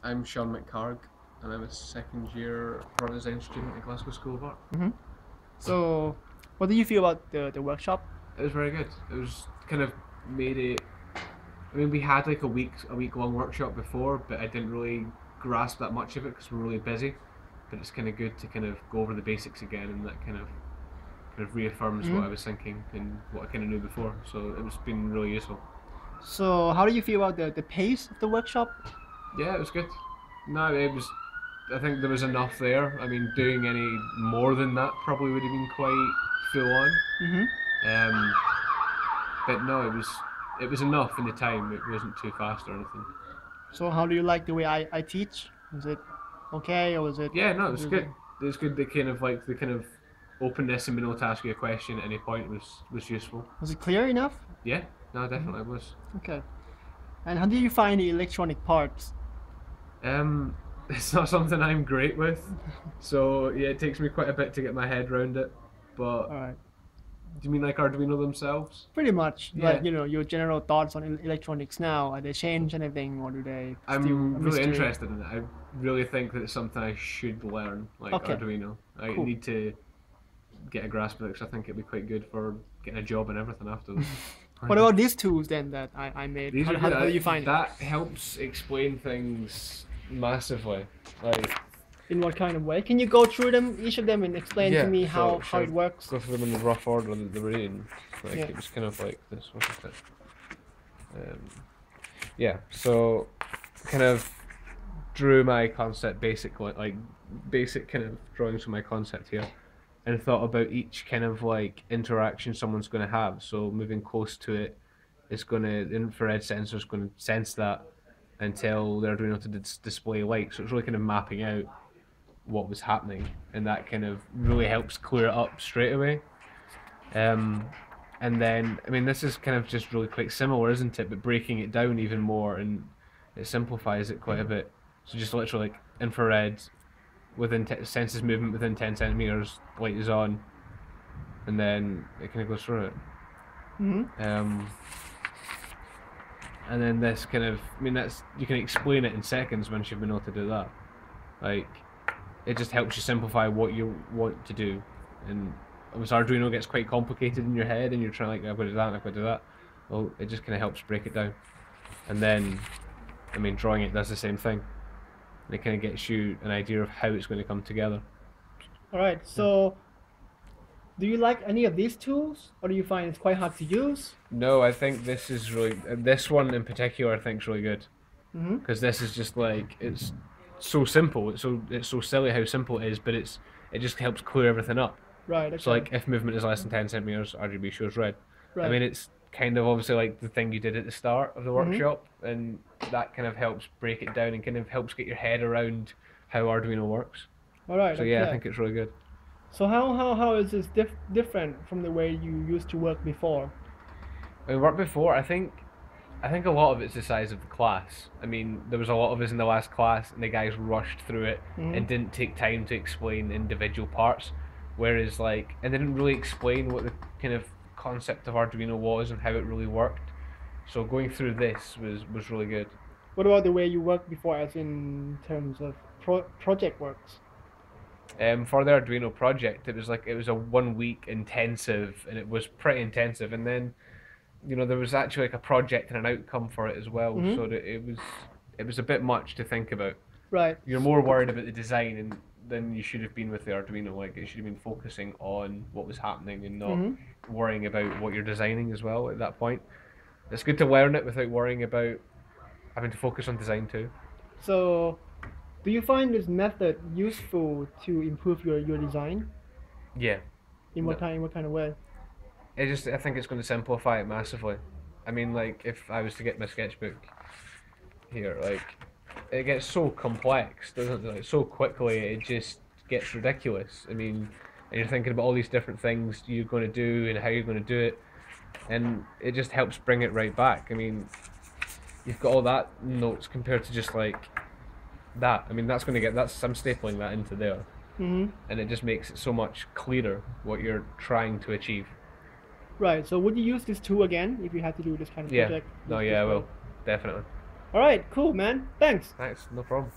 I'm Sean McCarg, and I'm a second year product design student at Glasgow School of Art. So, what do you feel about the workshop? It was very good. It was kind of made it. I mean, we had like a week long workshop before, but I didn't really grasp that much of it because we're really busy. But it's kind of good to kind of go over the basics again, and that kind of reaffirms what I was thinking and what I kind of knew before. So it was been really useful. So, how do you feel about the pace of the workshop? Yeah, it was good. No, it was. I think there was enough there. I mean, doing any more than that probably would have been quite full on. Um, but no, it was enough in the time. It wasn't too fast or anything. So, how do you like the way I teach? Is it okay, or was it? Yeah, no, it was good. It was good. The kind of openness and being able to ask you a question at any point was useful. Was it clear enough? Yeah, no, definitely it was. Okay. And how do you find the electronic parts? It's not something I'm great with, so yeah, it takes me quite a bit to get my head around it. But All right. do you mean like Arduino themselves? Pretty much. Yeah. Like, your general thoughts on electronics now. Are they change anything, or do they still a I'm really mystery? interested in it. I really think that it's something I should learn, like Okay. Arduino. I Cool. need to get a grasp of it because I think it'd be quite good for getting a job and everything afterwards. What about these tools then that I made? These are How good. do you find it? That helps explain things massively. Like, In what kind of way? Can you go through them, each of them, and explain to me how shall it works? go through them in the rough order that they were in. Like Yeah. it was kind of like this. What is it? Yeah. So, kind of drew my concept basically, like basic kind of drawings for my concept here, and thought about each kind of like interaction someone's going to have. So moving close to it, it's going to the infrared sensor is going to sense that and tell the Arduino to display light. So it's really kind of mapping out what was happening, and that kind of really helps clear it up straight away. And then, I mean, this is kind of just really quite similar, isn't it? But breaking it down even more, and it simplifies it quite a bit. So just literally like infrared, senses movement within 10 centimeters, light is on, and then it kind of goes through it. And then this kind of, I mean, that's, you can explain it in seconds once you've been able to do that. Like, it just helps you simplify what you want to do. And obviously Arduino gets quite complicated in your head and you're trying like, I've got to do that and I've got to do that. Well, it just kind of helps break it down. And then, I mean, drawing it does the same thing. And it kind of gets you an idea of how it's going to come together. All right. So, do you like any of these tools, or do you find it's quite hard to use? No, I think this is really, this one in particular I think is really good. Because this is just like, it's so simple, it's so silly how simple it is, but it just helps clear everything up. Right. Okay. So like if movement is less than 10 centimeters, RGB shows red. Right. I mean, it's kind of obviously like the thing you did at the start of the workshop, and that kind of helps break it down and kind of helps get your head around how Arduino works. All right. So yeah, I think it's really good. So how is this different from the way you used to work before? I mean, work before, I think a lot of it's the size of the class. I mean, there was a lot of us in the last class, and the guys rushed through it and didn't take time to explain individual parts. Whereas, like, and they didn't really explain what the kind of concept of Arduino was and how it really worked. So going through this was really good. What about the way you worked before, as in terms of project works? For the Arduino project, it was a 1 week intensive, and it was pretty intensive. And then, there was actually like a project and an outcome for it as well. So that it was a bit much to think about. Right. You're more worried about the design than you should have been with the Arduino. Like, it should have been focusing on what was happening and not worrying about what you're designing as well at that point. It's good to learn it without worrying about having to focus on design too. So, do you find this method useful to improve your design? Yeah. In what kind of way? I think it's going to simplify it massively. I mean, like, if I was to get my sketchbook here, like, it gets so complex, doesn't it? Like, so quickly, it just gets ridiculous. I mean, and you're thinking about all these different things you're going to do and how you're going to do it, and it just helps bring it right back. I mean, you've got all that notes compared to just like that. I mean, I'm stapling that into there, and it just makes it so much clearer what you're trying to achieve. Right. So would you use this tool again if you had to do this kind of project? No, yeah, I will, definitely. All right, cool, man. Thanks. Thanks, no problem.